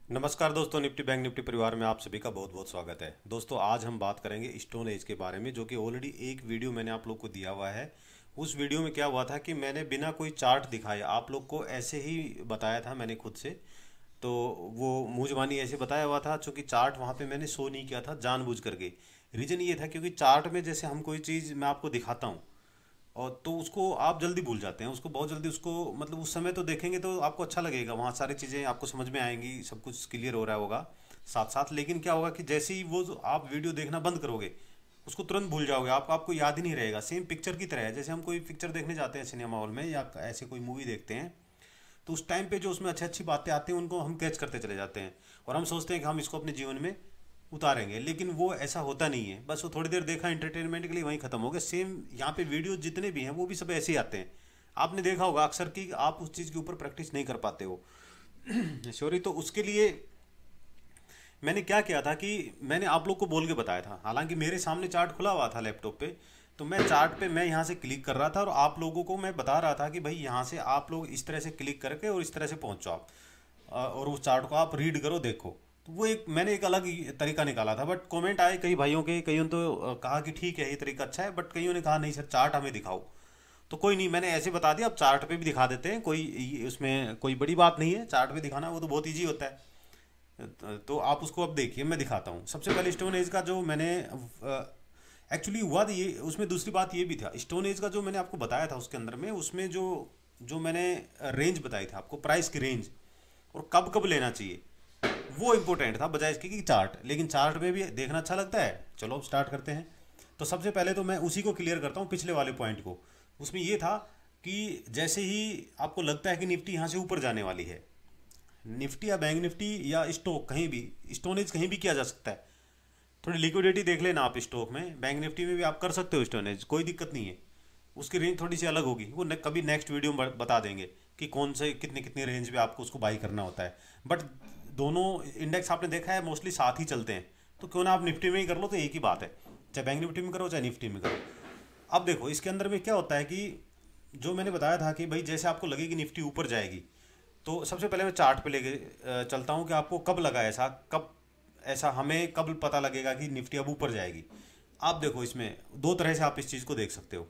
नमस्कार दोस्तों, Nifty bank Nifty परिवार में आप सभी का बहुत बहुत स्वागत है। दोस्तों आज हम बात करेंगे स्टोन एज के बारे में, जो कि ऑलरेडी एक वीडियो मैंने आप लोग को दिया हुआ है। उस वीडियो में क्या हुआ था कि मैंने बिना कोई चार्ट दिखाए आप लोग को ऐसे ही बताया था मैंने खुद से। तो वो मुँह ज़बानी ऐसे बताया हुआ था, चूँकि चार्ट वहाँ पे मैंने शो नहीं किया था जानबूझ करके। रीज़न ये था क्योंकि चार्ट में जैसे हम कोई चीज़ मैं आपको दिखाता हूँ और तो उसको आप जल्दी भूल जाते हैं, उसको बहुत जल्दी उसको मतलब उस समय तो देखेंगे तो आपको अच्छा लगेगा, वहाँ सारी चीज़ें आपको समझ में आएंगी, सब कुछ क्लियर हो रहा होगा साथ साथ। लेकिन क्या होगा कि जैसे ही वो जो आप वीडियो देखना बंद करोगे उसको तुरंत भूल जाओगे, आपको याद ही नहीं रहेगा। सेम पिक्चर की तरह है, जैसे हम कोई पिक्चर देखने जाते हैं सिनेमा हॉल में या ऐसे कोई मूवी देखते हैं, तो उस टाइम पे जो उसमें अच्छी अच्छी बातें आती हैं उनको हम कैच करते चले जाते हैं और हम सोचते हैं कि हम इसको अपने जीवन में उतारेंगे। लेकिन वो ऐसा होता नहीं है, बस वो थोड़ी देर देखा एंटरटेनमेंट के लिए वहीं ख़त्म हो गया। सेम यहाँ पे वीडियो जितने भी हैं वो भी सब ऐसे ही आते हैं। आपने देखा होगा अक्सर कि आप उस चीज़ के ऊपर प्रैक्टिस नहीं कर पाते हो। सॉरी, तो उसके लिए मैंने क्या किया था कि मैंने आप लोग को बोल के बताया था, हालांकि मेरे सामने चार्ट खुला हुआ था लैपटॉप पे। तो मैं चार्ट पे मैं यहाँ से क्लिक कर रहा था और आप लोगों को मैं बता रहा था कि भाई यहाँ से आप लोग इस तरह से क्लिक करके और इस तरह से पहुँचो आप, और उस चार्ट को आप रीड करो देखो। तो वो एक मैंने एक अलग ही तरीका निकाला था, बट कमेंट आए कई भाइयों के, कईयों ने तो कहा कि ठीक है ये तरीका अच्छा है, बट कईयों ने कहा नहीं सर चार्ट हमें दिखाओ। तो कोई नहीं, मैंने ऐसे बता दिया, अब चार्ट पे भी दिखा देते हैं, उसमें कोई बड़ी बात नहीं है चार्ट पे दिखाना, वो तो बहुत ईजी होता है। तो आप उसको अब देखिए, मैं दिखाता हूँ। सबसे पहले स्टोन एज का जो मैंने एक्चुअली हुआ था ये, उसमें दूसरी बात ये भी था, स्टोन एज का जो मैंने आपको बताया था उसके अंदर में, उसमें जो जो मैंने रेंज बताई थी आपको, प्राइस की रेंज और कब कब लेना चाहिए, वो इम्पोर्टेंट था बजाय इसके कि चार्ट। लेकिन चार्ट में भी देखना अच्छा लगता है। चलो अब स्टार्ट करते हैं। तो सबसे पहले तो मैं उसी को क्लियर करता हूँ, पिछले वाले पॉइंट को। उसमें ये था कि जैसे ही आपको लगता है कि निफ्टी यहाँ से ऊपर जाने वाली है, निफ्टी या बैंक निफ्टी या स्टॉक कहीं भी, स्टोनेज कहीं भी किया जा सकता है। थोड़ी लिक्विडिटी देख लेना आप स्टॉक में, बैंक निफ्टी में भी आप कर सकते हो स्टोनेज, कोई दिक्कत नहीं है। उसकी रेंज थोड़ी सी अलग होगी, वो कभी नेक्स्ट वीडियो में बता देंगे कि कौन से कितने कितने रेंज में आपको उसको बाई करना होता है। बट दोनों इंडेक्स आपने देखा है मोस्टली साथ ही चलते हैं, तो क्यों ना आप निफ्टी में ही कर लो, तो एक ही बात है, चाहे बैंक निफ्टी में करो चाहे निफ्टी में करो। अब देखो इसके अंदर में क्या होता है कि जो मैंने बताया था कि भाई जैसे आपको लगे कि निफ्टी ऊपर जाएगी, तो सबसे पहले मैं चार्ट पे लेके चलता हूँ कि आपको कब लगा ऐसा, कब ऐसा हमें कब पता लगेगा कि निफ्टी अब ऊपर जाएगी। आप देखो इसमें दो तरह से आप इस चीज़ को देख सकते हो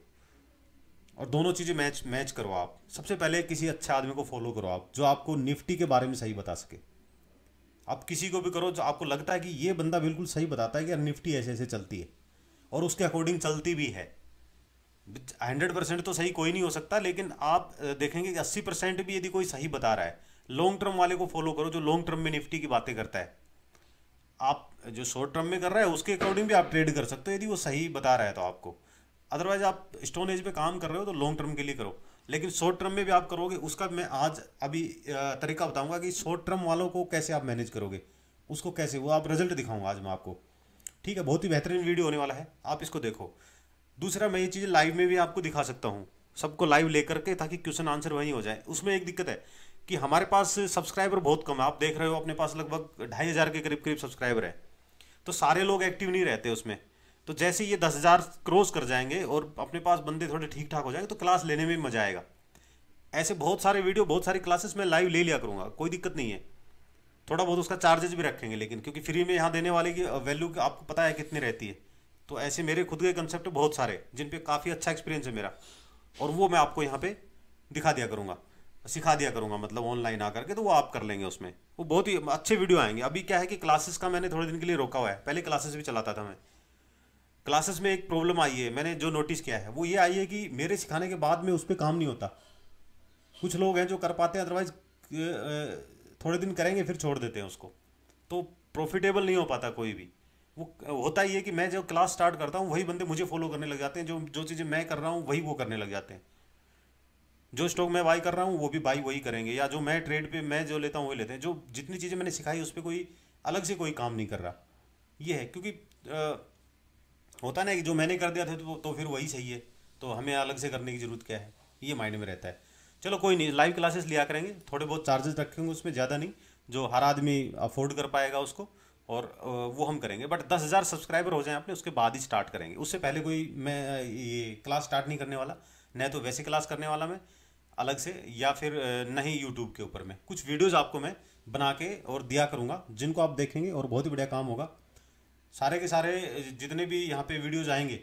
और दोनों चीज़ें मैच मैच करो आप। सबसे पहले किसी अच्छे आदमी को फॉलो करो आप, जो आपको निफ्टी के बारे में सही बता सके। आप किसी को भी करो जो आपको लगता है कि ये बंदा बिल्कुल सही बताता है कि यार निफ्टी ऐसे ऐसे चलती है और उसके अकॉर्डिंग चलती भी है। 100% तो सही कोई नहीं हो सकता, लेकिन आप देखेंगे कि 80% भी यदि कोई सही बता रहा है, लॉन्ग टर्म वाले को फॉलो करो जो लॉन्ग टर्म में निफ्टी की बातें करता है। आप जो शॉर्ट टर्म में कर रहा है उसके अकॉर्डिंग भी आप ट्रेड कर सकते हो यदि वो सही बता रहा है तो आपको। अदरवाइज आप स्टोन एज पे काम कर रहे हो तो लॉन्ग टर्म के लिए करो, लेकिन शॉर्ट टर्म में भी आप करोगे उसका मैं आज अभी तरीका बताऊंगा कि शॉर्ट टर्म वालों को कैसे आप मैनेज करोगे, उसको कैसे, वो आप रिजल्ट दिखाऊंगा आज मैं आपको। ठीक है, बहुत ही बेहतरीन वीडियो होने वाला है, आप इसको देखो। दूसरा, मैं ये चीज़ लाइव में भी आपको दिखा सकता हूँ, सबको लाइव लेकर के, ताकि क्वेश्चन आंसर वहीं हो जाए। उसमें एक दिक्कत है कि हमारे पास सब्सक्राइबर बहुत कम है, आप देख रहे हो अपने पास लगभग 2,500 के करीब करीब सब्सक्राइबर है, तो सारे लोग एक्टिव नहीं रहते उसमें। तो जैसे ये 10,000 क्रॉस कर जाएंगे और अपने पास बंदे थोड़े ठीक ठाक हो जाएंगे तो क्लास लेने में मजा आएगा। ऐसे बहुत सारे वीडियो, बहुत सारी क्लासेस में लाइव ले लिया करूँगा, कोई दिक्कत नहीं है। थोड़ा बहुत उसका चार्जेस भी रखेंगे, लेकिन क्योंकि फ्री में यहाँ देने वाले की वैल्यू आपको पता है कितनी रहती है। तो ऐसे मेरे खुद के कंसेप्ट बहुत सारे जिन पे काफ़ी अच्छा एक्सपीरियंस है मेरा, और वो मैं आपको यहाँ पे दिखा दिया करूँगा, सिखा दिया करूँगा, मतलब ऑनलाइन आकर के, तो वो आप कर लेंगे उसमें, वो बहुत ही अच्छे वीडियो आएंगे। अभी क्या है कि क्लासेस का मैंने थोड़े दिन के लिए रोका हुआ है, पहले क्लासेस भी चलाता था मैं। क्लासेस में एक प्रॉब्लम आई है, मैंने जो नोटिस किया है वो ये आई है कि मेरे सिखाने के बाद में उस पर काम नहीं होता। कुछ लोग हैं जो कर पाते हैं, अदरवाइज थोड़े दिन करेंगे फिर छोड़ देते हैं उसको, तो प्रॉफिटेबल नहीं हो पाता कोई भी। वो होता ही है कि मैं जो क्लास स्टार्ट करता हूँ वही बंदे मुझे फॉलो करने लग जाते हैं, जो जो चीज़ें मैं कर रहा हूँ वही वो करने लग जाते हैं। जो स्टॉक मैं बाई कर रहा हूँ वो भी बाई वही करेंगे, या जो मैं ट्रेड पे मैं जो लेता हूँ वही लेते हैं। जो जितनी चीज़ें मैंने सिखाई उस पर कोई अलग से कोई काम नहीं कर रहा। ये है क्योंकि होता ना कि जो मैंने कर दिया था तो फिर वही सही है, तो हमें अलग से करने की ज़रूरत क्या है, ये माइंड में रहता है। चलो कोई नहीं, लाइव क्लासेस लिया करेंगे, थोड़े बहुत चार्जेस रखेंगे उसमें, ज़्यादा नहीं, जो हर आदमी अफोर्ड कर पाएगा उसको, और वो हम करेंगे। बट 10,000 सब्सक्राइबर हो जाए अपने, उसके बाद ही स्टार्ट करेंगे, उससे पहले कोई मैं ये क्लास स्टार्ट नहीं करने वाला। न तो वैसे क्लास करने वाला मैं अलग से, या फिर नहीं यूट्यूब के ऊपर में कुछ वीडियोज़ आपको मैं बना के और दिया करूँगा, जिनको आप देखेंगे और बहुत ही बढ़िया काम होगा। सारे के सारे जितने भी यहाँ पे वीडियोज आएंगे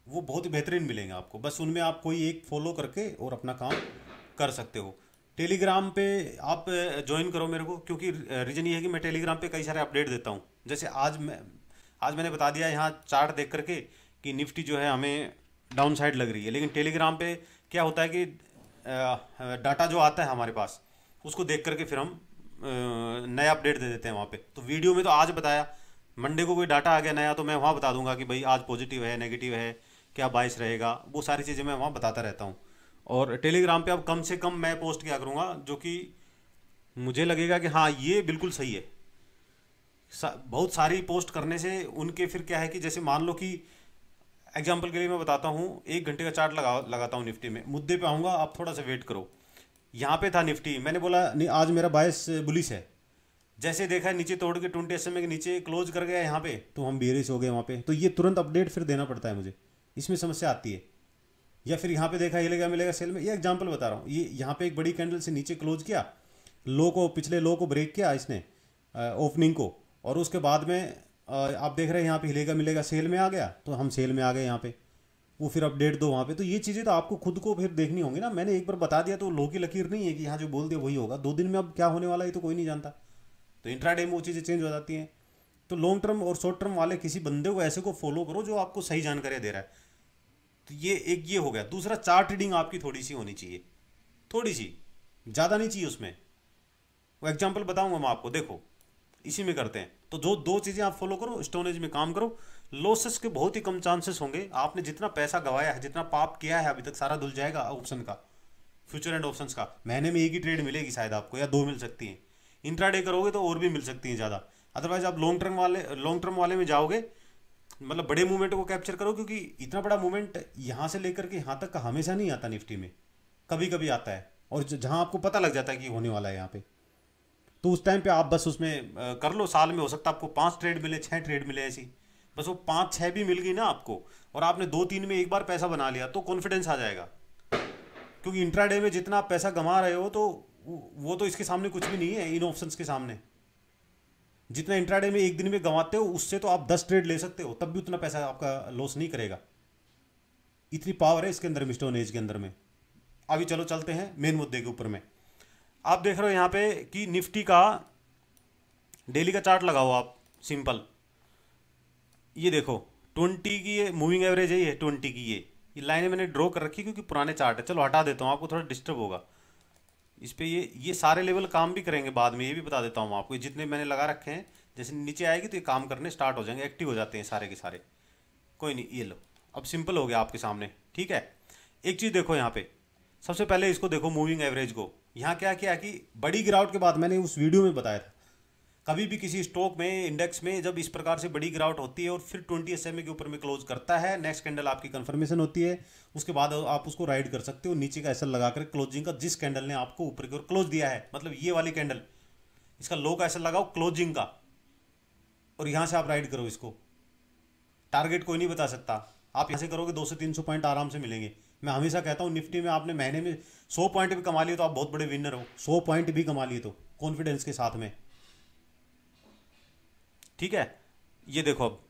वो बहुत ही बेहतरीन मिलेंगे आपको। बस उनमें आप कोई एक फॉलो करके और अपना काम कर सकते हो। टेलीग्राम पे आप ज्वाइन करो मेरे को, क्योंकि रीज़न ये है कि मैं टेलीग्राम पे कई सारे अपडेट देता हूँ। जैसे आज मैंने बता दिया यहाँ चार्ट देख करके कि निफ्टी जो है हमें डाउन साइड लग रही है, लेकिन टेलीग्राम पे क्या होता है कि डाटा जो आता है हमारे पास उसको देख करके फिर हम नया अपडेट दे देते हैं वहाँ पे। तो वीडियो में तो आज बताया, मंडे को कोई डाटा आ गया नया तो मैं वहाँ बता दूंगा कि भाई आज पॉजिटिव है, नेगेटिव है, क्या बाइस रहेगा, वो सारी चीज़ें मैं वहाँ बताता रहता हूँ। और टेलीग्राम पे अब कम से कम मैं पोस्ट किया करूँगा जो कि मुझे लगेगा कि हाँ ये बिल्कुल सही है। बहुत सारी पोस्ट करने से उनके फिर क्या है कि जैसे मान लो कि एग्जाम्पल के लिए मैं बताता हूँ, 1 घंटे का चार्ट लगाता हूँ निफ्टी में, मुद्दे पे आऊँगा, आप थोड़ा सा वेट करो। यहाँ पे था निफ्टी, मैंने बोला नहीं आज मेरा बायस बुलिश है। जैसे देखा नीचे तोड़ के 20 SMA के नीचे क्लोज कर गया यहाँ पे, तो हम बेरिश हो गए वहाँ पे। तो ये तुरंत अपडेट फिर देना पड़ता है मुझे, इसमें समस्या आती है। या फिर यहाँ पे देखा हिलेगा मिलेगा सेल में, ये एग्जांपल बता रहा हूँ। ये यहाँ पे एक बड़ी कैंडल से नीचे क्लोज किया, लो को, पिछले लो को ब्रेक किया इसने ओपनिंग को, और उसके बाद में आप देख रहे हैं यहाँ पे हिलेगा मिलेगा सेल में आ गया, तो हम सेल में आ गए यहाँ पे। वो फिर अपडेट दो वहाँ पे। तो ये चीज़ें तो आपको खुद को फिर देखनी होंगी ना। मैंने एक बार बता दिया तो लो की लकीर नहीं है कि यहाँ जो बोल दिया वही होगा। 2 दिन में अब क्या होने वाला है तो कोई नहीं जानता। तो इंट्राडे में वो चीज़ें चेंज हो जाती हैं। तो लॉन्ग टर्म और शॉर्ट टर्म वाले किसी बंदे को ऐसे को फॉलो करो जो आपको सही जानकारी दे रहा है। तो ये एक ये हो गया। दूसरा, चार्ट रीडिंग आपकी थोड़ी सी होनी चाहिए, थोड़ी सी, ज़्यादा नहीं चाहिए उसमें। वो एग्जाम्पल बताऊंगा मैं आपको, देखो इसी में करते हैं। तो जो 2 चीज़ें आप फॉलो करो, स्टोनेज में काम करो, लॉसेस के बहुत ही कम चांसेस होंगे। आपने जितना पैसा गवाया है, जितना पाप किया है अभी तक, सारा धुल जाएगा। ऑप्शन का, फ्यूचर एंड ऑप्शंस का, महीने में एक ही ट्रेड मिलेगी शायद आपको, या 2 मिल सकती हैं। इंट्राडे करोगे तो और भी मिल सकती हैं ज़्यादा। अदरवाइज आप लॉन्ग टर्म वाले में जाओगे, मतलब बड़े मूवमेंट को कैप्चर करो, क्योंकि इतना बड़ा मूवमेंट यहाँ से लेकर के यहाँ तक का हमेशा नहीं आता निफ्टी में, कभी कभी आता है। और जहाँ आपको पता लग जाता है कि होने वाला है यहाँ पे, तो उस टाइम पे आप बस उसमें कर लो। साल में हो सकता है आपको 5 ट्रेड मिले, 6 ट्रेड मिले ऐसी, बस वो 5-6 भी मिल गई ना आपको, और आपने 2-3 में एक बार पैसा बना लिया, तो कॉन्फिडेंस आ जाएगा। क्योंकि इंट्राडे में जितना आप पैसा कमा रहे हो, तो वो तो इसके सामने कुछ भी नहीं है, इन ऑप्शंस के सामने। जितना इंट्राडे में एक दिन में गंवाते हो, उससे तो आप 10 ट्रेड ले सकते हो, तब भी उतना पैसा आपका लॉस नहीं करेगा। इतनी पावर है इसके अंदर, मिस्टोन एज के अंदर में। अभी चलो चलते हैं मेन मुद्दे के ऊपर में। आप देख रहे हो यहाँ पे कि निफ्टी का डेली का चार्ट लगाओ आप, सिंपल। ये देखो 20 की ये मूविंग एवरेज है, ये 20 की ये लाइनें मैंने ड्रॉ कर रखी क्योंकि पुराने चार्ट है। चलो हटा देता हूँ, आपको थोड़ा डिस्टर्ब होगा इस पे। ये सारे लेवल काम भी करेंगे बाद में, ये भी बता देता हूँ आपको। जितने मैंने लगा रखे हैं, जैसे नीचे आएगी तो ये काम करने स्टार्ट हो जाएंगे, एक्टिव हो जाते हैं सारे के सारे। कोई नहीं, ये लो, अब सिंपल हो गया आपके सामने, ठीक है। एक चीज़ देखो यहाँ पे, सबसे पहले इसको देखो मूविंग एवरेज को। यहाँ क्या किया कि बड़ी गिरावट के बाद, मैंने उस वीडियो में बताया था, कभी भी किसी स्टॉक में, इंडेक्स में जब इस प्रकार से बड़ी गिरावट होती है और फिर 20 SMA के ऊपर में क्लोज करता है, नेक्स्ट कैंडल आपकी कंफर्मेशन होती है, उसके बाद आप उसको राइड कर सकते हो नीचे का एसएल लगाकर क्लोजिंग का। जिस कैंडल ने आपको ऊपर की ओर क्लोज दिया है, मतलब ये वाली कैंडल, इसका लो का एसएल लगाओ क्लोजिंग का, और यहां से आप राइड करो इसको। टारगेट कोई नहीं बता सकता, आप यहां से करोगे 200 से 300 पॉइंट आराम से मिलेंगे। मैं हमेशा कहता हूं निफ्टी में आपने महीने में 100 पॉइंट भी कमा लिए तो आप बहुत बड़े विनर हो। 100 पॉइंट भी कमा लिए तो कॉन्फिडेंस के साथ में, ठीक है। ये देखो अब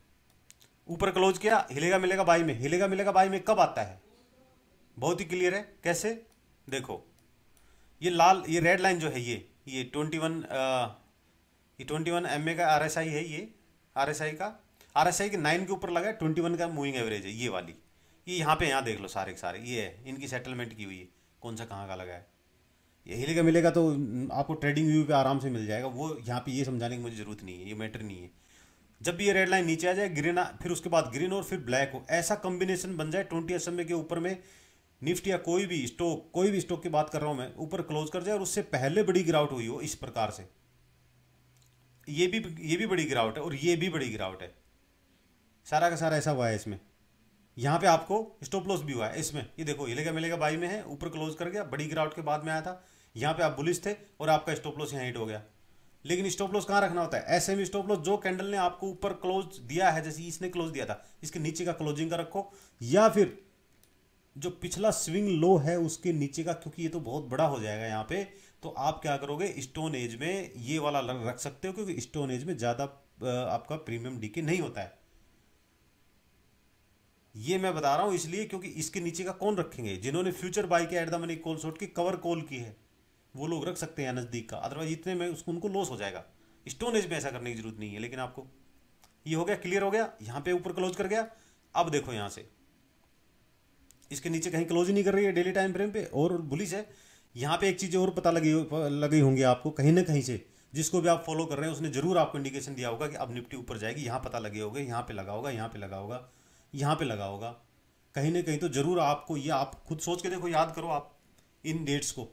ऊपर क्लोज किया, हिलेगा मिलेगा बाई में। हिलेगा मिलेगा बाई में कब आता है, बहुत ही क्लियर है। कैसे, देखो ये लाल, ये रेड लाइन जो है, ये 21 MA का RSI है। ये RSI के 9 के ऊपर लगा है, 21 का मूविंग एवरेज है ये वाली। ये यहाँ पे, यहाँ देख लो सारे के सारे, ये है, इनकी सेटलमेंट की हुई है, कौन सा कहाँ का लगा है। ये हिलेगा मिलेगा तो आपको ट्रेडिंग व्यू पे आराम से मिल जाएगा। वो यहाँ पे ये समझाने की मुझे जरूरत नहीं है, ये मैटर नहीं है। जब भी ये रेड लाइन नीचे आ जाए, ग्रीन, फिर उसके बाद ग्रीन और फिर ब्लैक हो, ऐसा कॉम्बिनेशन बन जाए 20 SMA के ऊपर में निफ्टी या कोई भी स्टॉक की बात कर रहा हूं मैं, ऊपर क्लोज कर जाए और उससे पहले बड़ी गिरावट हुई हो इस प्रकार से। ये भी बड़ी गिरावट है और ये भी बड़ी गिरावट है, सारा का सारा ऐसा हुआ है इसमें। यहाँ पे आपको स्टॉप लॉस भी हुआ है इसमें। ये देखो हिलेगा मिलेगा बाई में है, ऊपर क्लोज कर गया, बड़ी गिरावट के बाद में आया था। यहाँ पे आप बुलिश थे और आपका स्टॉप लॉस यहाँ हिट हो गया। लेकिन स्टॉप लॉस कहाँ रखना होता है, ऐसे में स्टॉप लॉस जो कैंडल ने आपको ऊपर क्लोज दिया है, जैसे इसने क्लोज दिया था, इसके नीचे का क्लोजिंग का रखो, या फिर जो पिछला स्विंग लो है उसके नीचे का, क्योंकि ये तो बहुत बड़ा हो जाएगा यहाँ पे। तो आप क्या करोगे, स्टोन एज में ये वाला रख सकते हो, क्योंकि स्टोन एज में ज़्यादा आपका प्रीमियम डीके नहीं होता है। ये मैं बता रहा हूं इसलिए क्योंकि इसके नीचे का कौन रखेंगे, जिन्होंने फ्यूचर बाय के at the money call shot की कवर कॉल की है वो लोग रख सकते हैं नज़दीक का, अदरवाइज इतने में उसको उनको लॉस हो जाएगा। स्टोन एज में ऐसा करने की जरूरत नहीं है। लेकिन आपको ये हो गया, क्लियर हो गया, यहाँ पे ऊपर क्लोज कर गया। अब देखो यहाँ से इसके नीचे कहीं क्लोज ही नहीं कर रही है डेली टाइम फ्रेम पे, और बुलिश है। यहाँ पे एक चीज़ और पता लगी होंगी आपको कहीं ना कहीं से, जिसको भी आप फॉलो कर रहे हैं उसने जरूर आपको इंडिकेशन दिया होगा कि अब निफ्टी ऊपर जाएगी। यहाँ पता लगे होगा, यहाँ पे लगा होगा, यहाँ पे लगा होगा, यहाँ पे लगा होगा, कहीं ना कहीं तो जरूर आपको, ये आप खुद सोच के देखो, याद करो आप इन डेट्स को,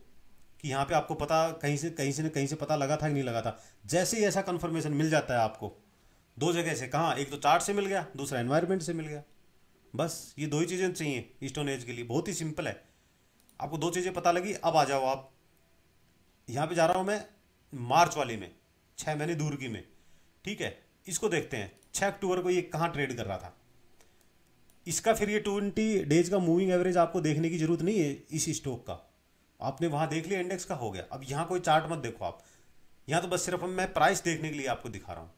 कि यहाँ पे आपको पता कहीं से पता लगा था कि नहीं लगा था। जैसे ही ऐसा कंफर्मेशन मिल जाता है आपको दो जगह से, कहाँ, एक तो चार्ट से मिल गया, दूसरा एनवायरनमेंट से मिल गया, बस ये दो ही चीज़ें चाहिए स्टोन एज के लिए। बहुत ही सिंपल है, आपको दो चीज़ें पता लगी। अब आ जाओ आप, यहाँ पे जा रहा हूँ मैं मार्च वाली में, 6 महीने दूर की में, ठीक है। इसको देखते हैं 6 अक्टूबर को ये कहाँ ट्रेड कर रहा था। इसका फिर ये 20 डेज का मूविंग एवरेज आपको देखने की जरूरत नहीं है इस स्टॉक का, आपने वहाँ देख लिया इंडेक्स का हो गया। अब यहाँ कोई चार्ट मत देखो आप, यहाँ तो बस सिर्फ मैं प्राइस देखने के लिए आपको दिखा रहा हूँ,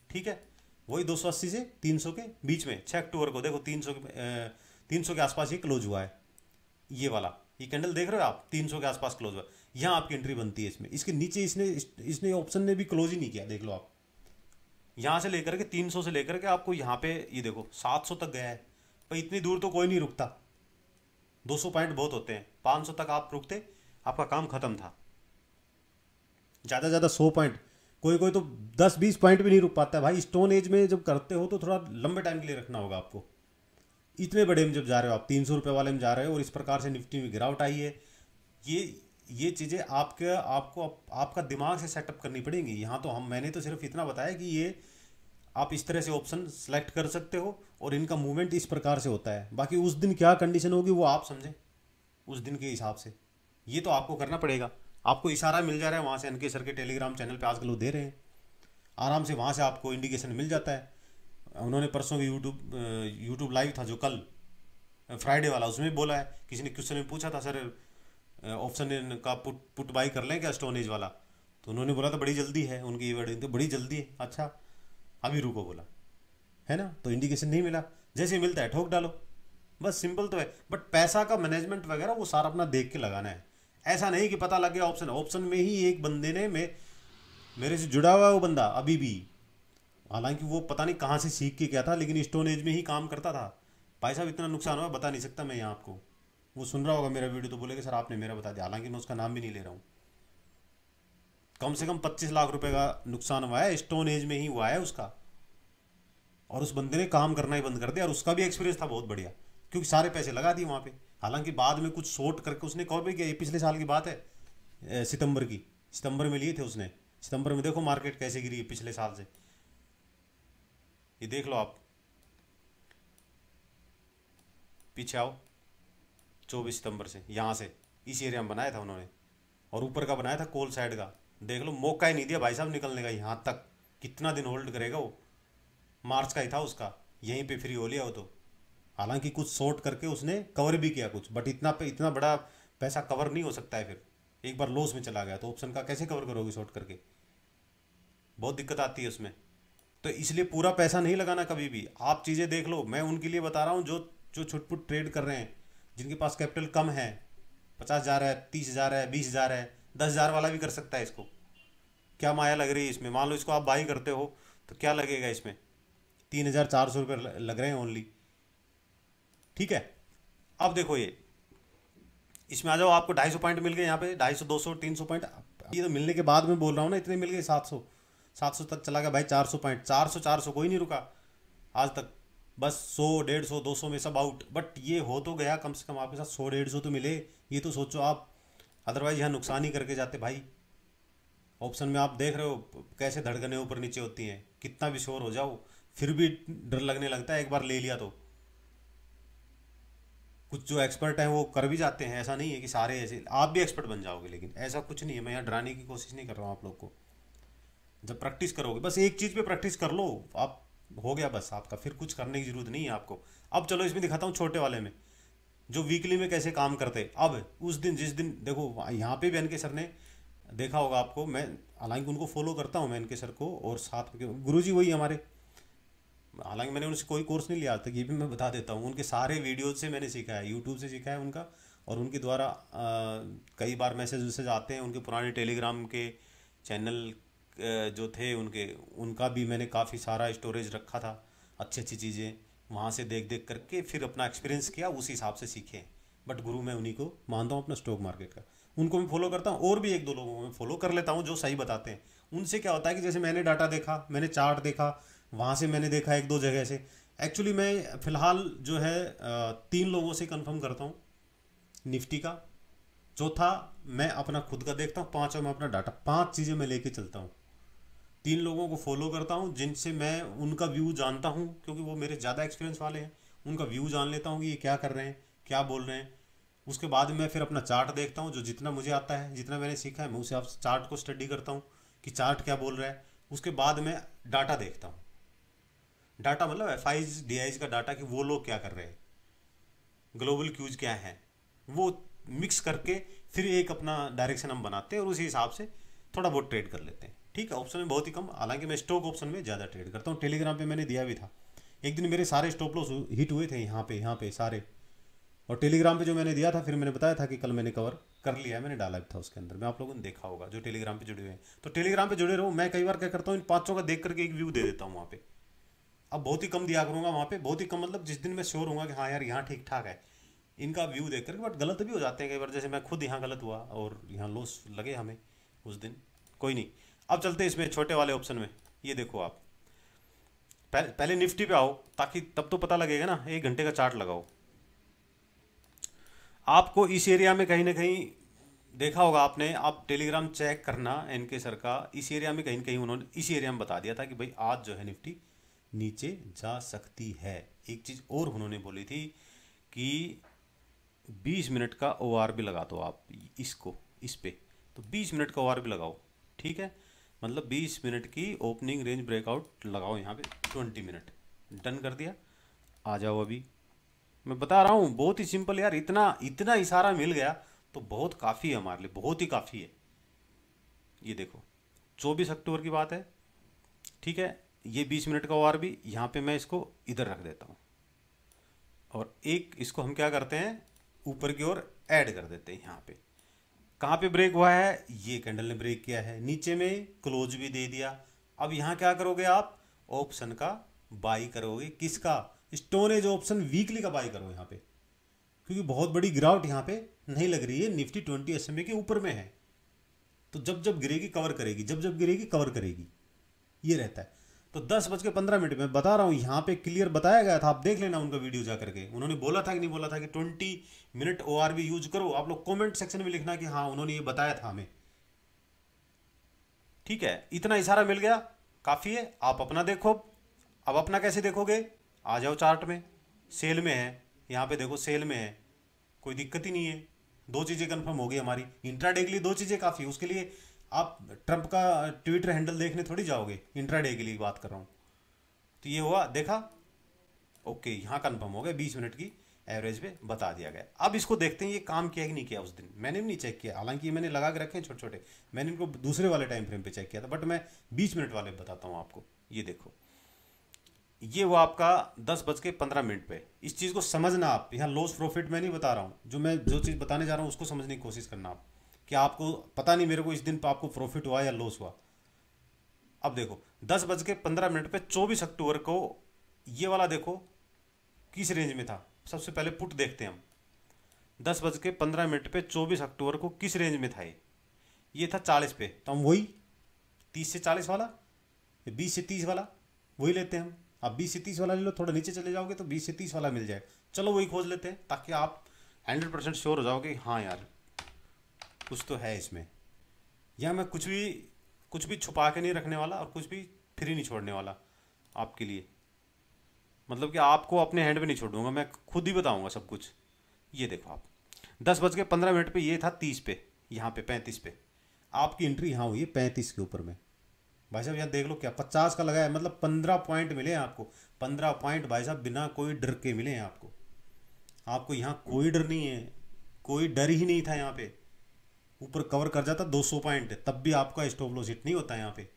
ठीक है। वही 280 से 300 के बीच में 6 अक्टूबर को देखो 300 के आसपास ये क्लोज हुआ है। ये वाला ये कैंडल देख रहे हो आप, 300 के आसपास क्लोज हुआ, यहाँ आपकी एंट्री बनती है इसमें। इसके नीचे इसने ऑप्शन ने भी क्लोज ही नहीं किया, देख लो आप। यहाँ से लेकर के 300 से लेकर के आपको यहाँ पे ये देखो 700 तक गया है, पर इतनी दूर तो कोई नहीं रुकता। 200 पॉइंट बहुत होते हैं, 500 तक आप रुकते आपका काम खत्म था। ज़्यादा ज़्यादा 100 पॉइंट, कोई कोई तो 10-20 पॉइंट भी नहीं रुक पाता है भाई। स्टोन एज में जब करते हो तो थोड़ा लंबे टाइम के लिए रखना होगा आपको। इतने बड़े में जब जा रहे हो आप, 300 रुपये वाले में जा रहे हो, और इस प्रकार से निफ्टी में गिरावट आई है, ये चीज़ें आपको आपका दिमाग से सेटअप करनी पड़ेंगी। यहाँ तो मैंने तो सिर्फ इतना बताया कि ये आप इस तरह से ऑप्शन सेलेक्ट कर सकते हो और इनका मूवमेंट इस प्रकार से होता है। बाकी उस दिन क्या कंडीशन होगी वो आप समझें उस दिन के हिसाब से, ये तो आपको करना पड़ेगा। आपको इशारा मिल जा रहा है वहाँ से, एनके सर के टेलीग्राम चैनल पे आजकल वो दे रहे हैं, आराम से वहाँ से आपको इंडिकेशन मिल जाता है। उन्होंने परसों भी यूट्यूब लाइव था जो कल फ्राइडे वाला, उसमें बोला है, किसी ने क्वेश्चन में पूछा था सर ऑप्शन का पुट बाई कर लें क्या स्टोनेज वाला, तो उन्होंने बोला था बड़ी जल्दी है, उनकी ये वर्डिंग तो बड़ी जल्दी है। अच्छा अभी रुको बोला है ना, तो इंडिकेशन नहीं मिला, जैसे मिलता है ठोक डालो, बस सिंपल तो है। बट पैसा का मैनेजमेंट वगैरह वो सारा अपना देख के लगाना है। ऐसा नहीं कि पता लग गया ऑप्शन में ही एक बंदे ने मेरे से जुड़ा हुआ है वो बंदा अभी भी, हालांकि वो पता नहीं कहाँ से सीख के क्या था, लेकिन स्टोन एज में ही काम करता था। भाई साहब इतना नुकसान हुआ बता नहीं सकता मैं यहाँ आपको, वो सुन रहा होगा मेरा वीडियो तो बोलेगा सर आपने मेरा बता दिया, हालांकि मैं उसका नाम भी नहीं ले रहा हूँ। कम से कम 25 लाख रुपए का नुकसान हुआ है, स्टोन एज में ही हुआ है उसका, और उस बंदे ने काम करना ही बंद कर दिया। और उसका भी एक्सपीरियंस था बहुत बढ़िया, क्योंकि सारे पैसे लगा दिए वहाँ पे। हालांकि बाद में कुछ शॉर्ट करके उसने कवर भी किया, ये पिछले साल की बात है, सितंबर में लिए थे उसने। सितंबर में देखो मार्केट कैसे गिरी है पिछले साल से, ये देख लो आप, पीछे आओ, 24 सितंबर से यहाँ से इस एरिया में बनाया था उन्होंने, और ऊपर का बनाया था कोल साइड का। देख लो मौका ही नहीं दिया भाई साहब निकलने का, यहाँ तक कितना दिन होल्ड करेगा वो। मार्च का ही था उसका, यहीं पे फ्री हो लिया वो तो। हालांकि कुछ शॉर्ट करके उसने कवर भी किया कुछ, बट इतना बड़ा पैसा कवर नहीं हो सकता है। फिर एक बार लॉस में चला गया तो ऑप्शन का कैसे कवर करोगे शॉर्ट करके, बहुत दिक्कत आती है उसमें। तो इसलिए पूरा पैसा नहीं लगाना कभी भी, आप चीज़ें देख लो। मैं उनके लिए बता रहा हूँ जो छुटपुट ट्रेड कर रहे हैं, जिनके पास कैपिटल कम है, 50,000 है, 30,000 है, 20,000 है, 10,000 वाला भी कर सकता है इसको। क्या माया लग रही है इसमें, मान लो इसको आप बाई करते हो तो क्या लगेगा इसमें, 3,400 रुपये लग रहे हैं ओनली, ठीक है। अब देखो ये इसमें आ जाओ, आपको 250 पॉइंट मिल गए यहाँ पे, 250, 200, 300 पॉइंट, ये तो मिलने के बाद में बोल रहा हूँ ना, इतने मिल गए, 700 तक चला गया भाई, 400 पॉइंट, 400 कोई नहीं रुका आज तक, बस 100, 150, 200 में सब आउट। बट ये हो तो गया, कम से कम आपके साथ 100, 150 तो मिले, ये तो सोचो आप, अदरवाइज यहाँ नुकसान ही करके जाते भाई। ऑप्शन में आप देख रहे हो कैसे धड़कनें ऊपर नीचे होती हैं, कितना भी श्योर हो जाओ फिर भी डर लगने लगता है, एक बार ले लिया तो। कुछ जो एक्सपर्ट हैं वो कर भी जाते हैं, ऐसा नहीं है कि सारे ऐसे, आप भी एक्सपर्ट बन जाओगे, लेकिन ऐसा कुछ नहीं है। मैं यहाँ डराने की कोशिश नहीं कर रहा हूँ आप लोग को। जब प्रैक्टिस करोगे, बस एक चीज़ पे प्रैक्टिस कर लो आप, हो गया बस आपका, फिर कुछ करने की जरूरत नहीं है आपको। अब चलो इसमें दिखाता हूँ छोटे वाले में, जो वीकली में कैसे काम करते। अब उस दिन जिस दिन देखो यहाँ पे भी एनके सर ने देखा होगा आपको, मैं हालांकि उनको फॉलो करता हूँ मैं इनके सर को, और साथ में गुरुजी वही हमारे, हालांकि मैंने उनसे कोई कोर्स नहीं लिया आज तक, ये भी मैं बता देता हूँ। उनके सारे वीडियोज से मैंने सीखा है, यूट्यूब से सीखा है उनका, और उनके द्वारा कई बार मैसेज वैसेज आते हैं उनके पुराने टेलीग्राम के चैनल जो थे उनके, उनका भी मैंने काफ़ी सारा स्टोरेज रखा था, अच्छी अच्छी चीज़ें वहाँ से देख देख करके फिर अपना एक्सपीरियंस किया, उस हिसाब से सीखे। बट गुरु मैं उन्हीं को मानता हूँ अपना, स्टॉक मार्केट का। उनको मैं फॉलो करता हूँ, और भी एक दो लोगों को मैं फॉलो कर लेता हूँ जो सही बताते हैं। उनसे क्या होता है कि जैसे मैंने डाटा देखा, मैंने चार्ट देखा, वहाँ से मैंने देखा एक दो जगह से। एक्चुअली मैं फ़िलहाल जो है 3 लोगों से कंफर्म करता हूँ निफ्टी का, चौथा मैं अपना खुद का देखता हूँ, पाँचवा मैं अपना डाटा, 5 चीज़ें मैं लेके चलता हूँ। 3 लोगों को फॉलो करता हूँ जिनसे मैं उनका व्यू जानता हूँ, क्योंकि वो मेरे ज़्यादा एक्सपीरियंस वाले हैं। उनका व्यू जान लेता हूँ कि ये क्या कर रहे हैं, क्या बोल रहे हैं। उसके बाद मैं फिर अपना चार्ट देखता हूँ, जो जितना मुझे आता है, जितना मैंने सीखा है, मैं उसे आप चार्ट को स्टडी करता हूँ कि चार्ट क्या बोल रहा है। उसके बाद मैं डाटा देखता हूँ, डाटा मतलब एफ आईज डी आईज का डाटा, कि वो लोग क्या कर रहे हैं, ग्लोबल क्यूज क्या है, वो मिक्स करके फिर एक अपना डायरेक्शन हम बनाते हैं, और उसी हिसाब से थोड़ा बहुत ट्रेड कर लेते हैं। ठीक है, ऑप्शन में बहुत ही कम, हालांकि मैं स्टॉक ऑप्शन में ज़्यादा ट्रेड करता हूँ। टेलीग्राम पे मैंने दिया भी था, एक दिन मेरे सारे स्टॉप लॉस हिट हुए थे यहाँ पे सारे। और टेलीग्राम पे जो मैंने दिया था, फिर मैंने बताया था कि कल मैंने कवर कर लिया है, मैंने डाला भी था उसके अंदर, मैं आप लोगों ने देखा होगा जो टेलीग्राम पे जुड़े हुए हैं। तो टेलीग्राम पे जुड़े रहो। मैं कई बार क्या करता हूँ, इन 5 का देख करके एक व्यू दे देता हूँ वहाँ पे। अब बहुत ही कम दिया करूँगा वहाँ पे, बहुत ही कम, मतलब जिस दिन मैं श्योर हूँगा कि हाँ यार यहाँ ठीक ठाक है, इनका व्यू देख करके। बट गलत भी हो जाते हैं कई बार, जैसे मैं खुद यहाँ गलत हुआ और यहाँ लॉस लगे हमें उस दिन। कोई नहीं, अब चलते हैं इसमें छोटे वाले ऑप्शन में। ये देखो आप, पहले निफ्टी पे आओ, ताकि तब तो पता लगेगा ना। 1 घंटे का चार्ट लगाओ, आपको इस एरिया में कहीं ना कहीं देखा होगा आपने, आप टेलीग्राम चेक करना एनके सर का, इस एरिया में कहीं ना कहीं उन्होंने इस एरिया में बता दिया था कि भाई आज जो है निफ्टी नीचे जा सकती है। एक चीज़ और उन्होंने बोली थी कि 20 मिनट का ORB लगा दो आप इसको, इस पे तो 20 मिनट का ORB लगाओ। ठीक है, मतलब 20 मिनट की ओपनिंग रेंज ब्रेकआउट लगाओ यहाँ पे 20 मिनट। डन कर दिया, आ जाओ। अभी मैं बता रहा हूँ बहुत ही सिंपल यार, इतना इतना इशारा मिल गया तो बहुत काफ़ी है हमारे लिए, बहुत ही काफ़ी है। ये देखो 24 अक्टूबर की बात है। ठीक है, ये 20 मिनट का ORB यहाँ पे मैं इसको इधर रख देता हूँ, और एक इसको हम क्या करते हैं ऊपर की ओर ऐड कर देते हैं। यहाँ पे कहाँ पे ब्रेक हुआ है, ये कैंडल ने ब्रेक किया है, नीचे में क्लोज भी दे दिया। अब यहाँ क्या करोगे आप, ऑप्शन का बाई करोगे। किसका, स्टोन एज ऑप्शन वीकली का बाई करो यहाँ पे, क्योंकि बहुत बड़ी गिरावट यहाँ पे नहीं लग रही है, निफ्टी 20 SMA के ऊपर में है। तो जब जब गिरेगी कवर करेगी, जब जब गिरेगी कवर करेगी, ये रहता है। तो 10:15 में बता रहा हूँ, यहाँ पे क्लियर बताया गया था, आप देख लेना उनका वीडियो जा करके। उन्होंने बोला था कि नहीं बोला था कि 20 मिनट ORB यूज करो। आप लोग कमेंट सेक्शन में लिखना कि हाँ उन्होंने ये बताया था हमें। ठीक है, इतना इशारा मिल गया, काफ़ी है। आप अपना देखो। अब अपना कैसे देखोगे, आ जाओ चार्ट में, सेल में है, यहाँ पे देखो सेल में है, कोई दिक्कत ही नहीं है। 2 चीज़ें कंफर्म हो गई हमारी। इंट्राडे के लिए 2 चीज़ें काफ़ी, उसके लिए आप ट्रंप का ट्विटर हैंडल देखने थोड़ी जाओगे, इंट्राडे के लिए बात कर रहा हूँ। तो ये हुआ, देखा, ओके, यहाँ कंफर्म हो गया, 20 मिनट की एवरेज पे बता दिया गया। अब इसको देखते हैं ये काम किया कि नहीं किया। उस दिन मैंने भी नहीं चेक किया, हालांकि ये मैंने लगा के रखे हैं छोटे छोटे, मैंने इनको दूसरे वाले टाइम फ्रेम पे चेक किया था, बट मैं 20 मिनट वाले बताता हूँ आपको। ये देखो, ये वो आपका 10:15 पे। इस चीज़ को समझना आप, यहाँ लॉस प्रॉफिट मैं नहीं बता रहा हूँ, जो चीज़ बताने जा रहा हूँ उसको समझने की कोशिश करना आप, कि आपको पता नहीं मेरे को इस दिन पर आपको प्रॉफिट हुआ या लॉस हुआ। अब देखो 10:15 पे 24 अक्टूबर को ये वाला देखो किस रेंज में था। सबसे पहले पुट देखते हैं हम, 10:15 पे 24 अक्टूबर को किस रेंज में था ये था 40 पे। तो हम वही 30 से 40 वाला, 20 से 30 वाला वही लेते हैं हम। आप 20 से 30 वाला ले लो, थोड़ा नीचे चले जाओगे तो 20 से 30 वाला मिल जाए। चलो वही खोज लेते हैं, ताकि आप 100% श्योर हो जाओगे हाँ यार कुछ तो है इसमें। या मैं कुछ भी छुपा के नहीं रखने वाला, और कुछ भी फ्री नहीं छोड़ने वाला आपके लिए। मतलब कि आपको अपने हैंड पे नहीं छोड़ूंगा, मैं खुद ही बताऊंगा सब कुछ। ये देखो आप 10:15 पे ये था 30 पे, यहाँ पे 35 पे आपकी एंट्री यहाँ हुई है 35 के ऊपर में। भाई साहब यहाँ देख लो क्या 50 का लगाया, मतलब 15 पॉइंट मिले हैं आपको। 15 पॉइंट भाई साहब बिना कोई डर के मिले हैं आपको। आपको यहाँ कोई डर नहीं है, कोई डर ही नहीं था यहाँ पे। ऊपर कवर कर जाता 200 पॉइंट, तब भी आपका स्टॉप लॉस हिट नहीं होता यहाँ पे।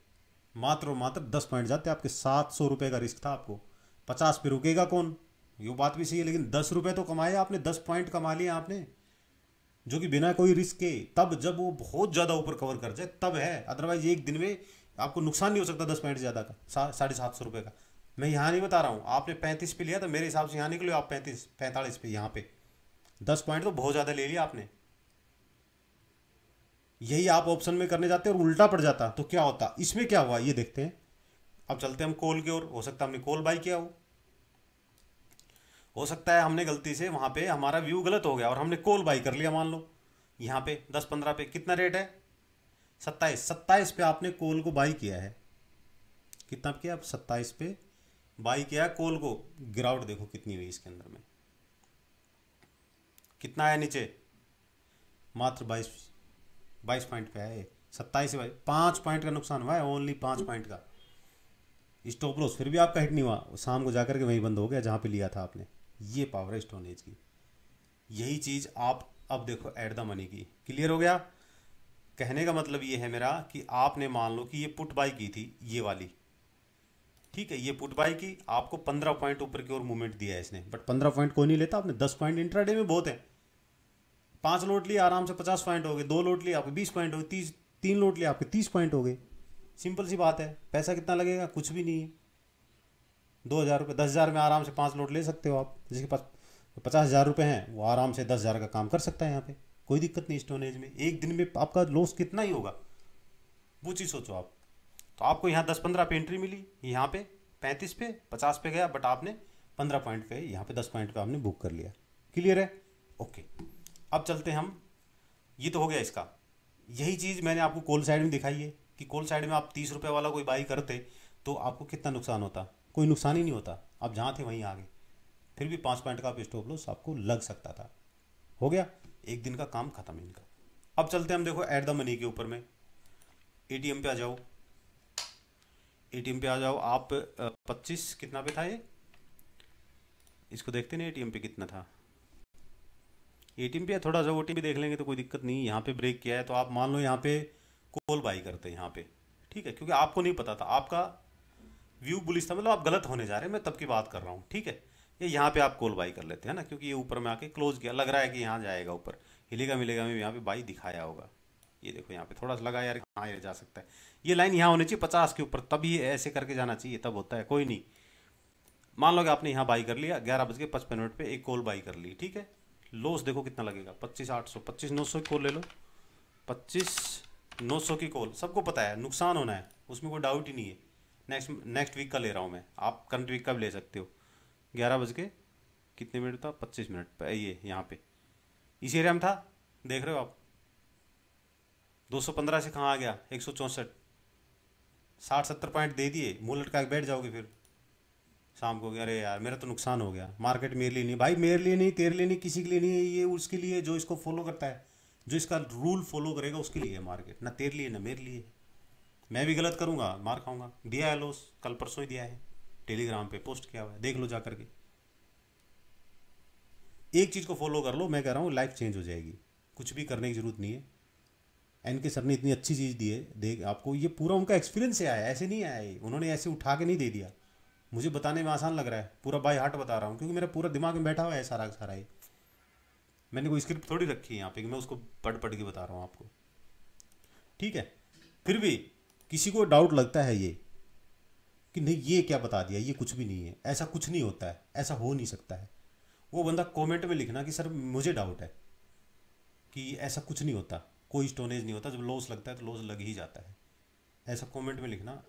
मात्र और मात्र 10 पॉइंट जाते आपके। 700 रुपये का रिस्क था आपको, 50 पे रुकेगा कौन, ये बात भी सही है, लेकिन 10 रुपये तो कमाए आपने, 10 पॉइंट कमा लिए आपने, जो कि बिना कोई रिस्क के। तब जब वो बहुत ज़्यादा ऊपर कवर कर जाए तब है, अदरवाइज एक दिन में आपको नुकसान नहीं हो सकता 10 पॉइंट ज़्यादा का, 750 रुपये का। मैं यहाँ नहीं बता रहा हूँ, आपने 35 पे लिया तो मेरे हिसाब से यहाँ निकलो आप 45 पे, यहाँ पे 10 पॉइंट तो बहुत ज़्यादा ले लिया आपने। यही आप ऑप्शन में करने जाते और उल्टा पड़ जाता तो क्या होता। इसमें क्या हुआ ये देखते हैं। अब चलते हैं हम कॉल की ओर। हो सकता है हमने कॉल बाई किया हो सकता है हमने गलती से वहां पे हमारा व्यू गलत हो गया और हमने कॉल बाई कर लिया। मान लो यहाँ पे 10-15 पे कितना रेट है, 27 पे आपने कॉल को बाई किया है। कितना किया, अब 27 पे बाई किया है कॉल को। गिरावट देखो कितनी हुई इसके अंदर में, कितना आया नीचे, मात्र 22 पॉइंट पे है। 27 से 5 पॉइंट का नुकसान हुआ है, ओनली 5 पॉइंट का स्टॉप लॉस। फिर भी आपका हिट नहीं हुआ, शाम को जाकर के वहीं बंद हो गया जहाँ पे लिया था आपने। ये पावर है स्टोन एज की। यही चीज़ आप अब देखो एट द मनी की। क्लियर हो गया। कहने का मतलब ये है मेरा कि आपने मान लो कि ये पुट बाई की थी, ये वाली, ठीक है, ये पुट बाई की, आपको 15 पॉइंट ऊपर की ओर मूवमेंट दिया है इसने, बट 15 पॉइंट कोई नहीं लेता। आपने 10 पॉइंट इंट्राडे में बहुत है। 5 लोट लिए आराम से 50 पॉइंट हो गए, 2 लोट लिए आपके 20 पॉइंट हो गए, 3 लोट लिए आपके 30 पॉइंट हो गए। सिंपल सी बात है। पैसा कितना लगेगा, कुछ भी नहीं है, 2000 रुपये। 10,000 में आराम से 5 लोट ले सकते हो आप। जिसके पास 50,000 रुपये हैं वो आराम से 10,000 का काम कर सकता है यहाँ पे, कोई दिक्कत नहीं। स्टोन एज में एक दिन में आपका लॉस कितना ही होगा, वो चीज़ सोचो आप। तो आपको यहाँ 10-15 पे एंट्री मिली, यहाँ पे 35 पे 50 पे गया, बट आपने 15 पॉइंट पे, यहाँ पे 10 पॉइंट पे आपने बुक कर लिया। क्लियर है, ओके। अब चलते हैं हम, ये तो हो गया इसका। यही चीज़ मैंने आपको कॉल साइड में दिखाई है कि कॉल साइड में आप 30 रुपये वाला कोई बाई करते तो आपको कितना नुकसान होता। कोई नुकसान ही नहीं होता, आप जहाँ थे वहीं आ गए। फिर भी 5 पॉइंट का आप स्टॉप लॉस आपको लग सकता था। हो गया, एक दिन का काम खत्म इनका। अब चलते हैं हम देखो एट द मनी के ऊपर में। एटीएम पे आ जाओ, एटीएम पे आ जाओ आप। 25 कितना पे था ये, इसको देखते नहीं एटीएम पे कितना था। एटीएम पे थोड़ा सा ओटीपी देख लेंगे तो कोई दिक्कत नहीं। यहाँ पे ब्रेक किया है तो आप मान लो यहाँ पे कॉल बाई करते हैं यहाँ पे, ठीक है, क्योंकि आपको नहीं पता था, आपका व्यू बुलिश था, मतलब आप गलत होने जा रहे हैं, मैं तब की बात कर रहा हूँ, ठीक है। ये यहाँ पे आप कॉल बाई कर लेते हैं ना, क्योंकि ये ऊपर में आके क्लोज किया, लग रहा है कि यहाँ जाएगा ऊपर, हिलेगा मिलेगा में यहाँ पे बाई दिखाया होगा। ये देखो यहाँ पे थोड़ा सा लगा यार, हाँ ये जा सकता है। ये लाइन यहाँ होनी चाहिए 50 के ऊपर, तभी ऐसे करके जाना चाहिए, तब होता है। कोई नहीं, मान लो कि आपने यहाँ बाई कर लिया 11:55 पे एक कॉल बाई कर ली, ठीक है। लॉस देखो कितना लगेगा, 25,800, 25,900 की कॉल ले लो, 25,900 की कॉल। सबको पता है नुकसान होना है, उसमें कोई डाउट ही नहीं है। नेक्स्ट वीक का ले रहा हूँ मैं, आप करंट वीक का भी ले सकते हो। 11 कितने मिनट था, 25 मिनट पर ये यहाँ पे इसी एरिया में था, देख रहे हो आप। 215 से कहाँ आ गया, 164, 60-70 पॉइंट दे दिए, मुँह लटका के बैठ जाओगे फिर शाम को। अरे यार मेरा तो नुकसान हो गया, मार्केट मेरे लिए नहीं भाई, मेरे लिए नहीं, तेरे लिए नहीं, किसी के लिए नहीं है, ये उसके लिए जो इसको फॉलो करता है, जो इसका रूल फॉलो करेगा उसके लिए है मार्केट, ना तेरे लिए ना मेरे लिए। मैं भी गलत करूँगा मार खाऊंगा। दिया है लॉस, कल परसों ही दिया है, टेलीग्राम पे पोस्ट किया हुआ है, देख लो जा करके। एक चीज़ को फॉलो कर लो, मैं कह रहा हूँ लाइफ चेंज हो जाएगी, कुछ भी करने की जरूरत नहीं है। एनके सर ने इतनी अच्छी चीज़ दी है, देख आपको, ये पूरा उनका एक्सपीरियंस से आया है, ऐसे नहीं आया है, उन्होंने ऐसे उठा के नहीं दे दिया। मुझे बताने में आसान लग रहा है, पूरा बाय हार्ट बता रहा हूँ, क्योंकि मेरा पूरा दिमाग में बैठा हुआ है सारा सारा ये। मैंने कोई स्क्रिप्ट थोड़ी रखी है यहाँ पे कि मैं उसको पढ़ पढ़ के बता रहा हूँ आपको, ठीक है। फिर भी किसी को डाउट लगता है ये कि नहीं ये क्या बता दिया, ये कुछ भी नहीं है, ऐसा कुछ नहीं होता है, ऐसा हो नहीं सकता है, वो बंदा कमेंट में लिखना कि सर मुझे डाउट है कि ऐसा कुछ नहीं होता, कोई स्टोनेज नहीं होता, जब लॉस लगता है तो लॉस लग ही जाता है, ऐसा कमेंट में लिखना।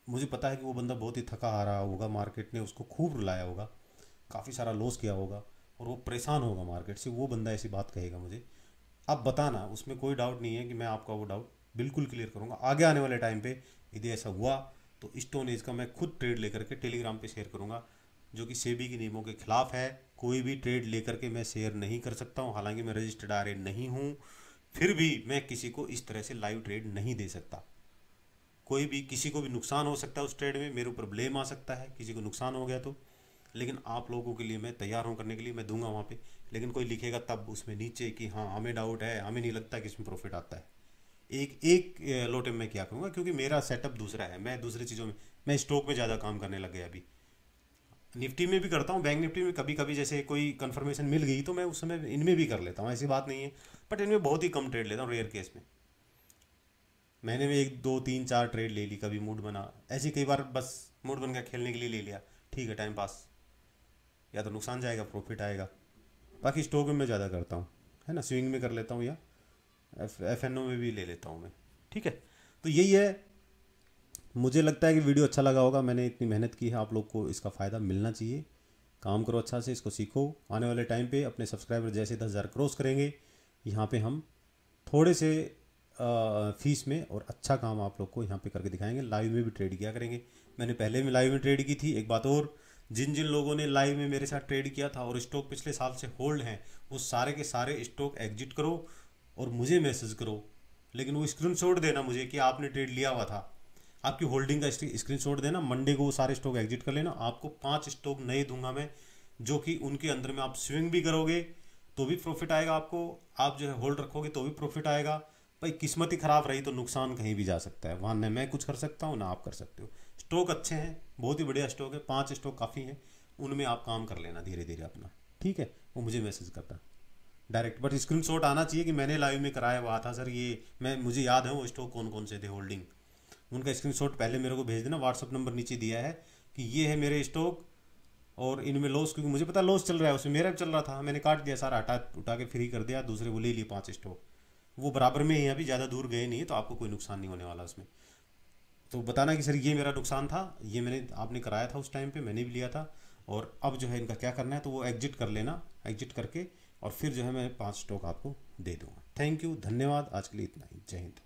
मुझे पता है कि वो बंदा बहुत ही थका हारा होगा, मार्केट ने उसको खूब रुलाया होगा, काफ़ी सारा लॉस किया होगा और वो परेशान होगा मार्केट से, वो बंदा ऐसी बात कहेगा मुझे। अब बताना, उसमें कोई डाउट नहीं है कि मैं आपका वो डाउट बिल्कुल क्लियर करूँगा। आगे आने वाले टाइम पे यदि ऐसा हुआ तो स्टोन एज का मैं खुद ट्रेड लेकर के टेलीग्राम पे शेयर करूँगा, जो कि सेबी के नियमों के खिलाफ है। कोई भी ट्रेड लेकर के मैं शेयर नहीं कर सकता हूँ, हालांकि मैं रजिस्टर्ड आरए नहीं हूँ, फिर भी मैं किसी को इस तरह से लाइव ट्रेड नहीं दे सकता। कोई भी, किसी को भी नुकसान हो सकता है उस ट्रेड में, मेरे ऊपर ब्लेम आ सकता है, किसी को नुकसान हो गया तो लेकिन आप लोगों के लिए मैं तैयार हूँ करने के लिए, मैं दूंगा वहाँ पे। लेकिन कोई लिखेगा तब उसमें नीचे कि हाँ हमें डाउट है, हमें नहीं लगता कि इसमें प्रॉफिट आता है, एक एक लोटे में मैं क्या करूँगा, क्योंकि मेरा सेटअप दूसरा है, मैं दूसरी चीज़ों में, मैं स्टॉक में ज़्यादा काम करने लग गया अभी। निफ्टी में भी करता हूँ, बैंक निफ्टी में कभी कभी जैसे कोई कंफर्मेशन मिल गई तो मैं उस समय इनमें भी कर लेता हूँ, ऐसी बात नहीं है। बट इनमें बहुत ही कम ट्रेड लेता हूँ, रेयर केस में। मैंने भी एक दो तीन चार ट्रेड ले ली, कभी मूड बना, ऐसी कई बार बस मूड बन गया खेलने के लिए ले लिया, ठीक है टाइम पास, या तो नुकसान जाएगा प्रॉफिट आएगा। बाकी स्टॉक में मैं ज़्यादा करता हूँ, है ना, स्विंग में कर लेता हूँ, या एफ एन ओ में भी ले लेता हूँ मैं। ठीक है, तो यही है। मुझे लगता है कि वीडियो अच्छा लगा होगा, मैंने इतनी मेहनत की है, आप लोग को इसका फ़ायदा मिलना चाहिए। काम करो अच्छा से, इसको सीखो। आने वाले टाइम पे अपने सब्सक्राइबर जैसे 10,000 क्रॉस करेंगे, यहाँ पे हम थोड़े से फीस में और अच्छा काम आप लोग को यहाँ पे करके दिखाएंगे। लाइव में भी ट्रेड किया करेंगे, मैंने पहले भी लाइव में ट्रेड की थी। एक बात और, जिन जिन लोगों ने लाइव में मेरे साथ ट्रेड किया था और स्टॉक पिछले साल से होल्ड हैं, वो सारे के सारे स्टॉक एग्जिट करो और मुझे मैसेज करो। लेकिन वो स्क्रीनशॉट देना मुझे कि आपने ट्रेड लिया हुआ था, आपकी होल्डिंग का स्क्रीनशॉट देना। मंडे को वो सारे स्टॉक एग्जिट कर लेना। आपको 5 स्टॉक नए दूंगा मैं, जो कि उनके अंदर में आप स्विंग भी करोगे तो भी प्रॉफिट आएगा आपको, आप जो है होल्ड रखोगे तो भी प्रॉफिट आएगा। भाई किस्मत ही खराब रही तो नुकसान कहीं भी जा सकता है, वहाँ न मैं कुछ कर सकता हूँ ना आप कर सकते हो। स्टॉक अच्छे हैं, बहुत ही बढ़िया स्टॉक है, 5 स्टॉक काफ़ी हैं, उनमें आप काम कर लेना धीरे धीरे अपना। ठीक है, वो मुझे मैसेज करता डायरेक्ट, बट स्क्रीनशॉट आना चाहिए कि मैंने लाइव में कराया हुआ था सर ये, मैं मुझे याद है वो स्टॉक कौन कौन से थे होल्डिंग, उनका स्क्रीनशॉट पहले मेरे को भेज देना। व्हाट्सअप नंबर नीचे दिया है कि ये है मेरे स्टॉक और इनमें लॉस, क्योंकि मुझे पता लॉस चल रहा है, उसमें मेरा भी चल रहा था, मैंने काट दिया सारा, हटा उठा के फ्री कर दिया, दूसरे वो ले लिए 5 स्टॉक, वो बराबर में ही अभी ज़्यादा दूर गए नहीं है, तो आपको कोई नुकसान नहीं होने वाला उसमें। तो बताना कि सर ये मेरा नुकसान था, ये मैंने आपने कराया था उस टाइम पे, मैंने भी लिया था, और अब जो है इनका क्या करना है, तो वो एग्जिट कर लेना, एग्जिट करके और फिर जो है मैं 5 स्टॉक आपको दे दूंगा। थैंक यू, धन्यवाद, आज के लिए इतना ही, जय हिंद।